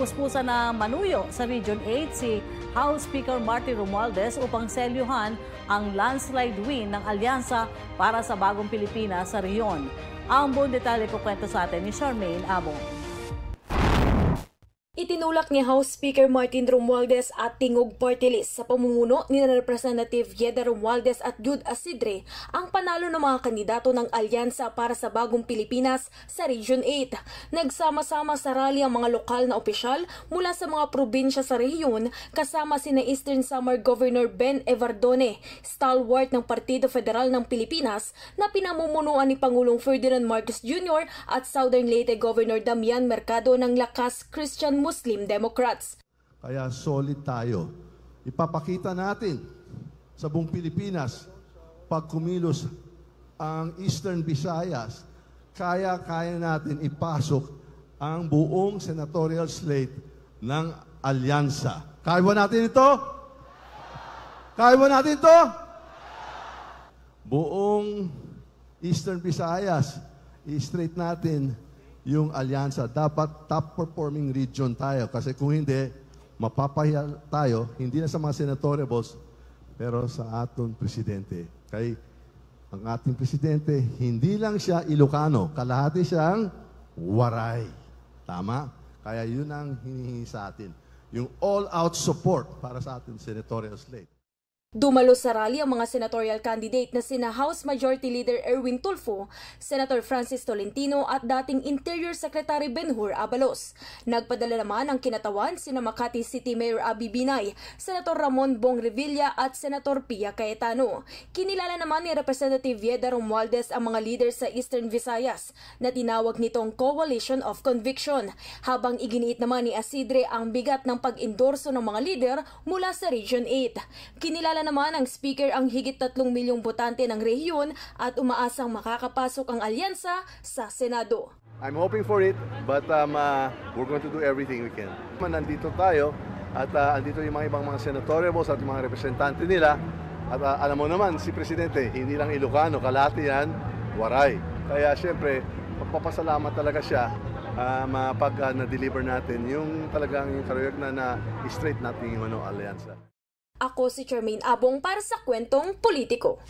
puspusan na manuyo sa Region 8 si House Speaker Martin Romualdez upang selyuhan ang landslide win ng alyansa para sa bagong Pilipinas sa rehiyon. Ang buong detalye po kwento sa atin ni Charmaine Abong. Itinulak ni House Speaker Martin Romualdez at Tingog Party List sa pamumuno ni Representative Yeda Romualdez at Jude Asidre ang panalo ng mga kandidato ng alyansa para sa bagong Pilipinas sa Region 8. Nagsama-sama sa rally ang mga lokal na opisyal mula sa mga probinsya sa rehiyon kasama sina Eastern Samar Governor Ben Evardone, stalwart ng Partido Federal ng Pilipinas na pinamumunuan ni Pangulong Ferdinand Marcos Jr. at Southern Leyte Governor Damian Mercado ng Lakas Christian Muslim Democrats. Kaya solid tayo. Ipapakita natin sa buong Pilipinas pag kumilos ang Eastern Visayas, kaya natin ipasok ang buong senatorial slate ng alyansa. Kaya ba natin ito? Kaya ba natin ito? Buong Eastern Visayas, i-straight natin yung alyansa. Dapat top-performing region tayo. Kasi kung hindi, mapapahiya tayo, hindi na sa mga senatoriables, pero sa atong presidente. Kaya ang ating presidente, hindi lang siya Ilocano, kalahati siyang Waray. Tama? Kaya yun ang hinihingi sa atin. Yung all-out support para sa ating senatorial slate. Dumalo sa rally ang mga senatorial candidate na sina House Majority Leader Erwin Tulfo, Senator Francis Tolentino at dating Interior Secretary Benhur Abalos. Nagpadala naman ang kinatawan sina Makati City Mayor Abby Binay, Senator Ramon Bong Revilla at Senator Pia Cayetano. Kinilala naman ni Representative Yeda Romualdez ang mga leader sa Eastern Visayas na tinawag nitong Coalition of Conviction, habang iginiit naman ni Asidre ang bigat ng pag-endorso ng mga leader mula sa Region 8. Kinilala naman ang speaker ang higit 3 milyong botante ng rehiyon at umaasang makakapasok ang alyansa sa Senado. I'm hoping for it, but we're going to do everything we can. Nandito tayo at andito yung mga ibang mga senatoriables at yung mga representante nila. At alam mo naman, si Presidente, hindi lang Ilocano, kalahati yan, Waray. Kaya siyempre, magpapasalamat talaga siya pag na-deliver natin yung talagang yung karuyag na straight natin yung alyansa. Ako si Charmaine Abong para sa Kwentong Politiko.